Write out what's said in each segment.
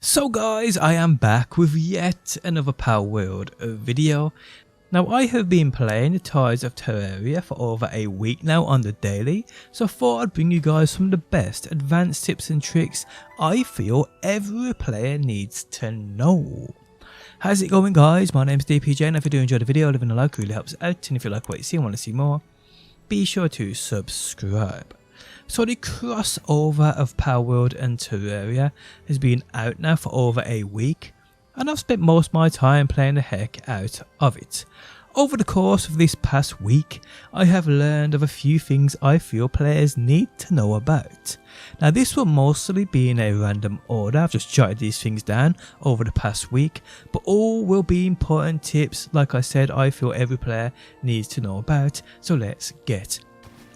So guys, I am back with yet another Palworld video. Now I have been playing the Tides of Terraria for over a week now on the daily, so I thought I'd bring you guys some of the best advanced tips and tricks I feel every player needs to know. How's it going guys? My name's DPJ, and if you do enjoy the video, leaving a like really helps out, and if you like what you see and want to see more, be sure to subscribe. So the crossover of Palworld and Terraria has been out now for over a week, and I've spent most of my time playing the heck out of it. Over the course of this past week, I have learned of a few things I feel players need to know about. Now this will mostly be in a random order, I've just jotted these things down over the past week, but all will be important tips, like I said, I feel every player needs to know about, so let's get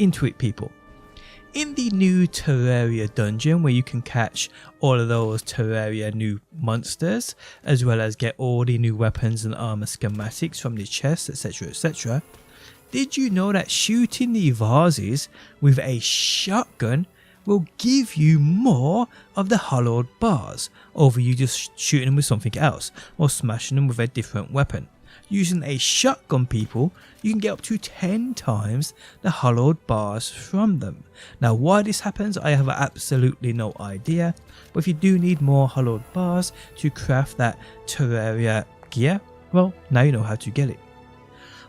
into it people. In the new Terraria dungeon, where you can catch all of those Terraria new monsters, as well as get all the new weapons and armor schematics from the chests, etc, etc, did you know that shooting the vases with a shotgun will give you more of the Hallowed Bars over you just shooting them with something else or smashing them with a different weapon? Using a shotgun people, you can get up to 10 times the Hallowed Bars from them. Now why this happens I have absolutely no idea, but if you do need more Hallowed Bars to craft that Terraria gear, well now you know how to get it.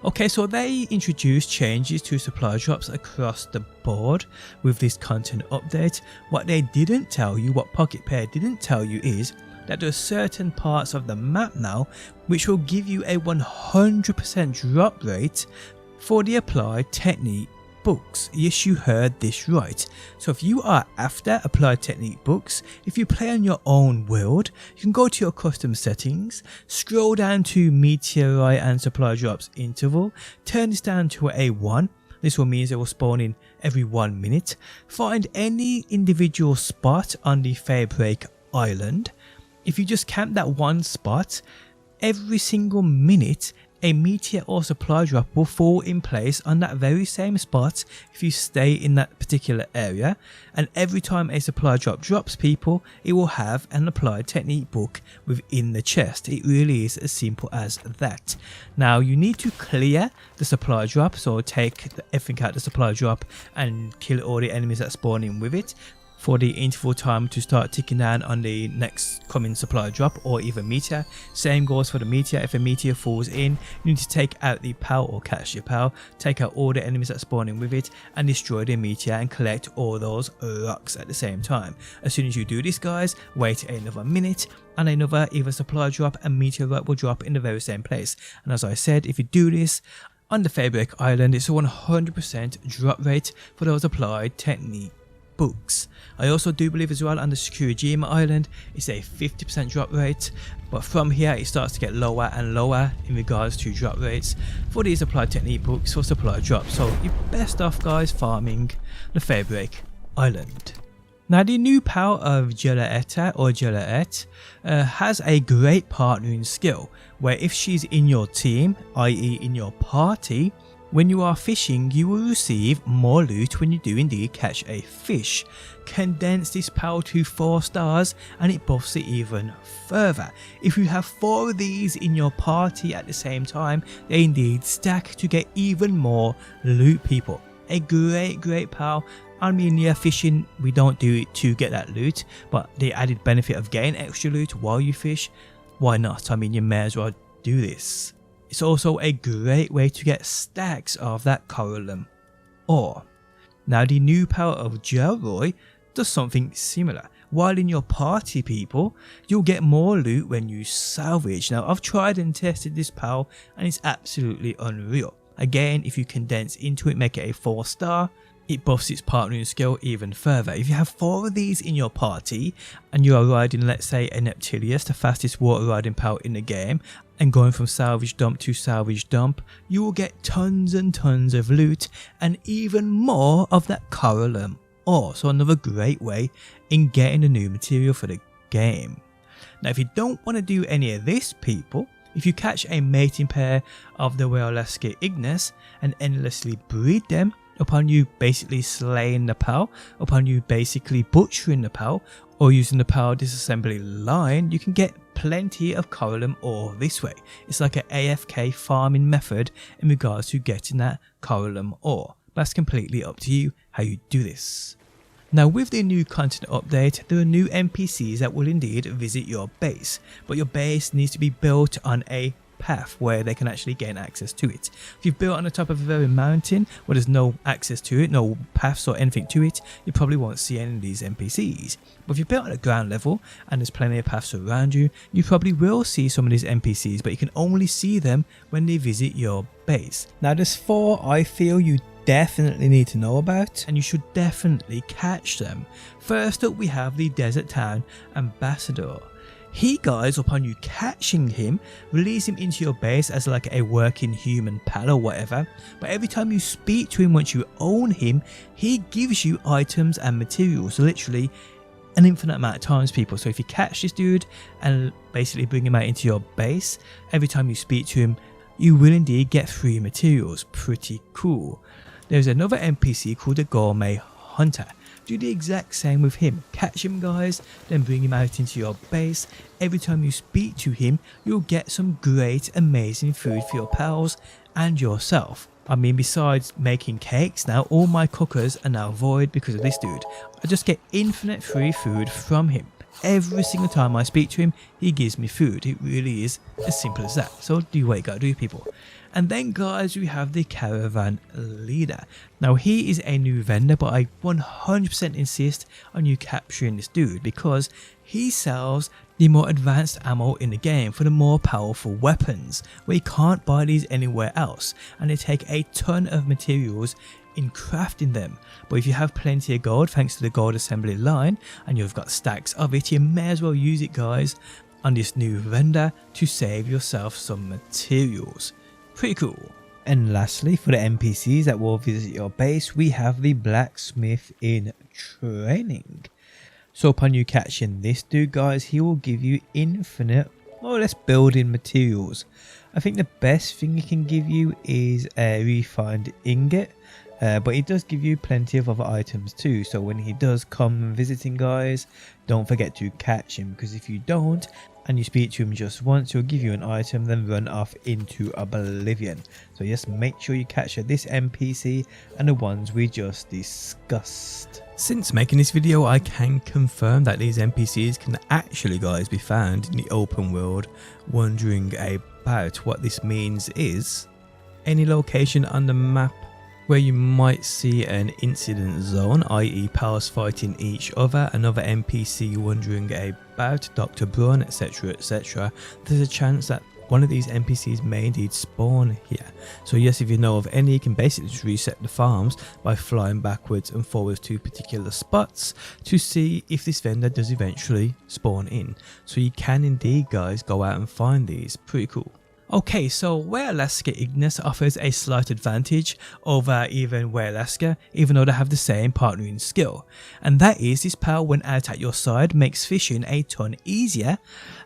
Okay, so they introduced changes to supply drops across the board with this content update. What they didn't tell you, what Pocket Pair didn't tell you, is that there are certain parts of the map now which will give you a 100% drop rate for the applied technique books. Yes, you heard this right. So if you are after applied technique books, if you play on your own world, you can go to your custom settings, scroll down to meteorite and supply drops interval, turn this down to a 1. This will mean it will spawn in every 1 minute. Find any individual spot on the Fairbrake Island. If you just camp that one spot, every single minute a meteor or supply drop will fall in place on that very same spot if you stay in that particular area, and every time a supply drop drops people, it will have an applied technique book within the chest. It really is as simple as that. Now you need to clear the supply drop, so take everything out the supply drop and kill all the enemies that spawn in with it, for the interval time to start ticking down on the next coming supply drop or even meteor. Same goes for the meteor. If a meteor falls in, you need to take out the PAL or catch your PAL, take out all the enemies that spawn in with it and destroy the meteor and collect all those rocks at the same time. As soon as you do this guys, wait another minute and another either supply drop and meteorite will drop in the very same place. And as I said, if you do this on the Fairbrake Island, it's a 100% drop rate for those applied technique books. I also do believe as well on the Terraprisma Island it's a 50% drop rate, but from here it starts to get lower and lower in regards to drop rates for these applied technique books for supply drops. So you're best off guys farming the Fairbrake Island. Now the new power of Gelaetta or Gelaette has a great partnering skill where if she's in your team, i.e. in your party, when you are fishing, you will receive more loot when you do indeed catch a fish. Condense this power to 4 stars and it buffs it even further. If you have 4 of these in your party at the same time, they indeed stack to get even more loot people. A great power. I mean, yeah, fishing, we don't do it to get that loot, but the added benefit of getting extra loot while you fish, why not? I mean, you may as well do this. It's also a great way to get stacks of that Coralum Ore. Now the new power of Gelroy does something similar. While in your party people, you'll get more loot when you salvage. Now I've tried and tested this power and it's absolutely unreal. Again, if you condense into it, make it a 4 star, it buffs its partnering skill even further. If you have 4 of these in your party and you are riding, let's say, a Neptilius, the fastest water riding power in the game, and going from salvage dump to salvage dump, you will get tons and tons of loot and even more of that Coralum Ore. So another great way in getting the new material for the game. Now if you don't want to do any of this people, if you catch a mating pair of the Whaleska Ignis and endlessly breed them, upon you basically slaying the PAL, upon you basically butchering the PAL, or using the power disassembly line, you can get plenty of Coralum ore this way. It's like an AFK farming method in regards to getting that Coralum ore. That's completely up to you how you do this. Now with the new content update, there are new NPCs that will indeed visit your base, but your base needs to be built on a path where they can actually gain access to it. If you've built on the top of a very mountain where there's no access to it, no paths or anything to it, you probably won't see any of these NPCs. But if you've built on a ground level and there's plenty of paths around you, you probably will see some of these NPCs, but you can only see them when they visit your base. Now there's 4 I feel you definitely need to know about, and you should definitely catch them. First up, we have the Desert Town Ambassador. He, guys, upon you catching him, release him into your base as like a working human pal or whatever, but every time you speak to him once you own him, he gives you items and materials, literally an infinite amount of times, people. So if you catch this dude and basically bring him out into your base, every time you speak to him, you will indeed get free materials. Pretty cool. There's another NPC called the Gourmet Hunter. Do the exact same with him. Catch him, guys, then bring him out into your base. Every time you speak to him, you'll get some great, amazing food for your pals and yourself. I mean, besides making cakes now, all my cookers are now void because of this dude. I just get infinite free food from him. Every single time I speak to him, he gives me food. It really is as simple as that. So do what you gotta do, people. And then, guys, we have the Caravan Leader. Now he is a new vendor, but I 100% insist on you capturing this dude because he sells the more advanced ammo in the game for the more powerful weapons, where you can't buy these anywhere else, and they take a ton of materials in crafting them. But if you have plenty of gold thanks to the gold assembly line and you've got stacks of it, you may as well use it, guys, on this new vendor to save yourself some materials. Pretty cool. And lastly, for the NPCs that will visit your base, we have the Blacksmith in Training. So upon you catching this dude, guys, he will give you infinite, more or less, building materials. I think the best thing he can give you is a refined ingot, but he does give you plenty of other items too. So when he does come visiting, guys, don't forget to catch him, because if you don't and you speak to him just once, he'll give you an item then run off into oblivion. So yes, make sure you capture this NPC and the ones we just discussed. Since making this video, I can confirm that these NPCs can actually, guys, be found in the open world. Wondering about what this means is any location on the map where you might see an incident zone, i.e. pals fighting each other, another NPC wondering about Dr. Brun, etc, etc, there's a chance that one of these NPCs may indeed spawn here. So yes, if you know of any, you can basically just reset the farms by flying backwards and forwards to particular spots to see if this vendor does eventually spawn in. So you can indeed, guys, go out and find these. Pretty cool. Okay, so Where Alaska Ignis offers a slight advantage over even Where Alaska, even though they have the same partnering skill, and that is this power when out at your side makes fishing a ton easier,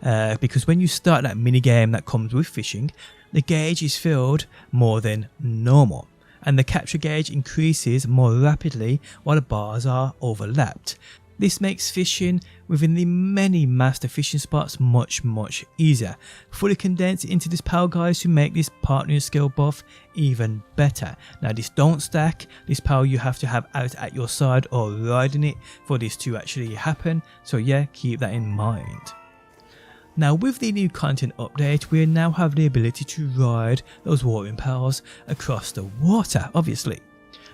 because when you start that mini game that comes with fishing, the gauge is filled more than normal, and the capture gauge increases more rapidly while the bars are overlapped. This makes fishing within the many master fishing spots much easier. Fully condensed into this power, guys, to make this partner skill buff even better. Now this don't stack, this power you have to have out at your side or riding it for this to actually happen, so yeah, keep that in mind. Now with the new content update, we now have the ability to ride those watering pals across the water, obviously.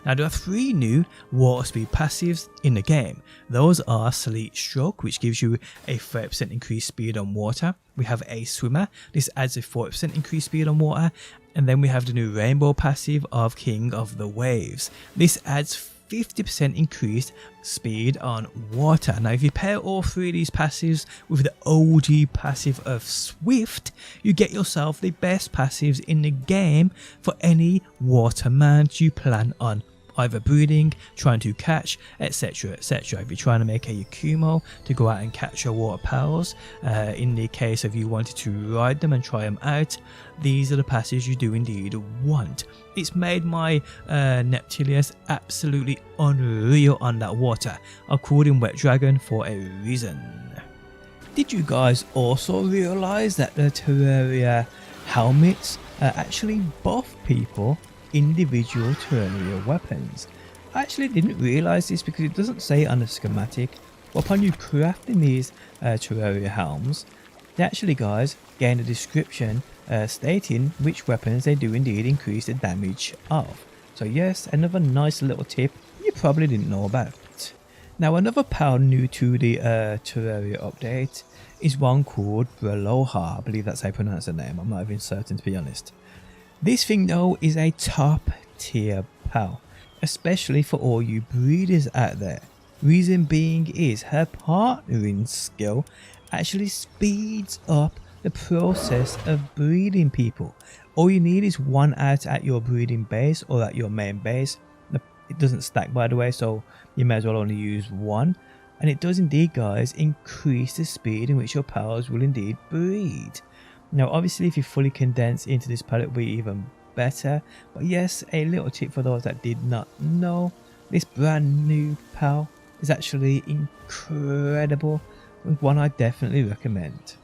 Now there are 3 new water speed passives in the game. Those are Sleet Stroke, which gives you a 30% increased speed on water. We have a Swimmer, this adds a 40% increased speed on water. And then we have the new Rainbow passive of King of the Waves. This adds 50% increased speed on water. Now if you pair all 3 of these passives with the OG passive of Swift, you get yourself the best passives in the game for any water mount you plan on either breeding, trying to catch, etc, etc. If you're trying to make a Yakumo to go out and catch your water pals, in the case of you wanted to ride them and try them out, these are the passes you do indeed want. It's made my Neptilius absolutely unreal on that water. I called him Wet Dragon for a reason. Did you guys also realise that the Terraria helmets actually buff people individual Terraria weapons? I actually didn't realise this because it doesn't say it on the schematic. But upon you crafting these Terraria helms, they actually, guys, gain a description stating which weapons they do indeed increase the damage of. So yes, another nice little tip you probably didn't know about. Now another pal new to the Terraria update is one called Breloha. I believe that's how you pronounce the name, I'm not even certain to be honest. This thing though is a top tier pal, especially for all you breeders out there. Reason being is her partnering skill actually speeds up the process of breeding people. All you need is one out at your breeding base or at your main base. It doesn't stack, by the way, so you may as well only use one. And it does indeed, guys, increase the speed in which your pals will indeed breed. Now obviously if you fully condense into this palette it will be even better. But yes, a little tip for those that did not know, this brand new pal is actually incredible, and one I definitely recommend.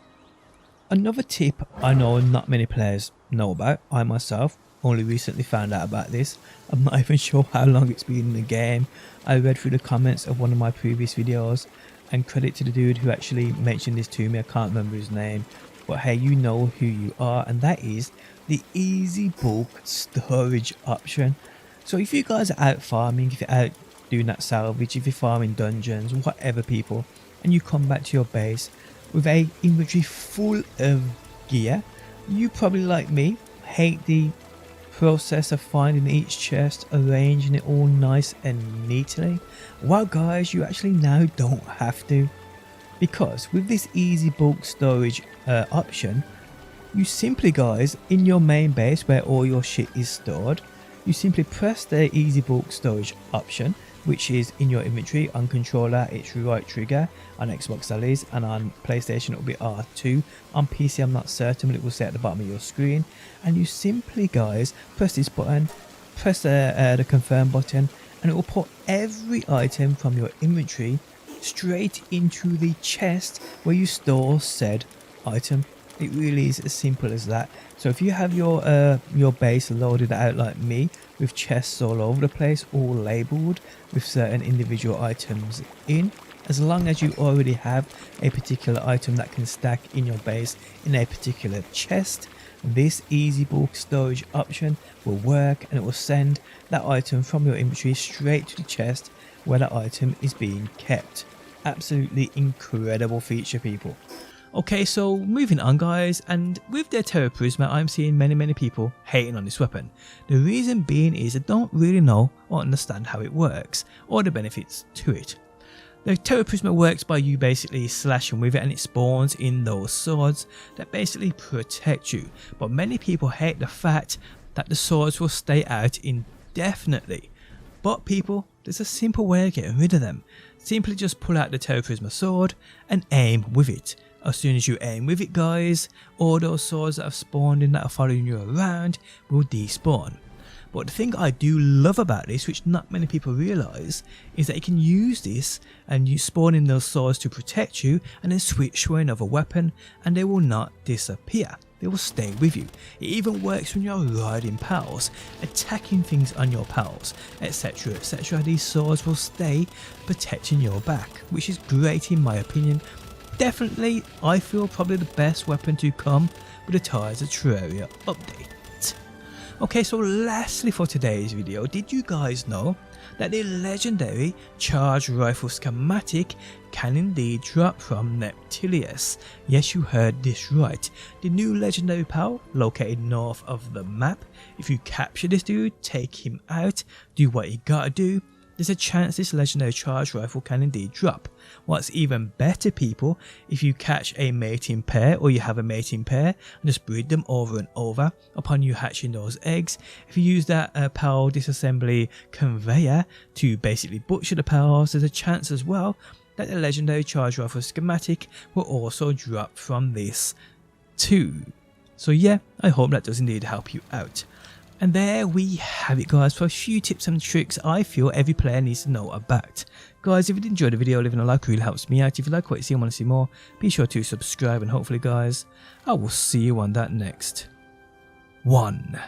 Another tip I know not many players know about, I myself only recently found out about this. I'm not even sure how long it's been in the game. I read through the comments of one of my previous videos, and credit to the dude who actually mentioned this to me. I can't remember his name, but hey, you know who you are, and that is the easy bulk storage option. So if you guys are out farming, if you're out doing that salvage, if you're farming dungeons, whatever people, and you come back to your base with a inventory full of gear, you probably, like me, hate the process of finding each chest, arranging it all nice and neatly. Well guys, you actually now don't have to, because with this easy bulk storage option, you simply, guys, in your main base where all your shit is stored, you simply press the easy bulk storage option, which is in your inventory. On controller it's right trigger, on Xbox that is, and on PlayStation it will be R2. On PC I'm not certain, but it will say at the bottom of your screen. And you simply, guys, press this button, press the confirm button, and it will put every item from your inventory straight into the chest where you store said item. It really is as simple as that. So if you have your base loaded out like me, with chests all over the place, all labelled with certain individual items in, as long as you already have a particular item that can stack in your base in a particular chest, this easy bulk storage option will work, and it will send that item from your inventory straight to the chest where that item is being kept. Absolutely incredible feature, people. Okay, so moving on, guys, and with their Terraprisma, I'm seeing many people hating on this weapon. The reason being is they don't really know or understand how it works or the benefits to it. The Terraprisma works by you basically slashing with it, and it spawns in those swords that basically protect you. But many people hate the fact that the swords will stay out indefinitely. But people, there's a simple way of getting rid of them. Simply just pull out the Terraprisma sword and aim with it. As soon as you aim with it, guys, all those swords that have spawned in that are following you around will despawn. But the thing I do love about this, which not many people realise, is that you can use this and you spawn in those swords to protect you, and then switch to another weapon and they will not disappear. They will stay with you. It even works when you're riding pals, attacking things on your pals, etc, etc. These swords will stay protecting your back, which is great in my opinion. Definitely, I feel probably the best weapon to come with the Tides of Terraria update. Okay, so lastly for today's video, did you guys know that the legendary charge rifle schematic can indeed drop from Neptilius? Yes, you heard this right. The new legendary pal located north of the map. If you capture this dude, take him out, do what you gotta do, there's a chance this legendary charge rifle can indeed drop. What's even better, people, if you catch a mating pair or you have a mating pair and just breed them over and over upon you hatching those eggs, if you use that Power disassembly conveyor to basically butcher the powers, there's a chance as well that the legendary charge rifle schematic will also drop from this too. So yeah, I hope that does indeed help you out. And there we have it, guys, for a few tips and tricks I feel every player needs to know about. Guys, if you did enjoy the video, leaving a like really helps me out. If you like what you see and want to see more, be sure to subscribe, and hopefully, guys, I will see you on that next one.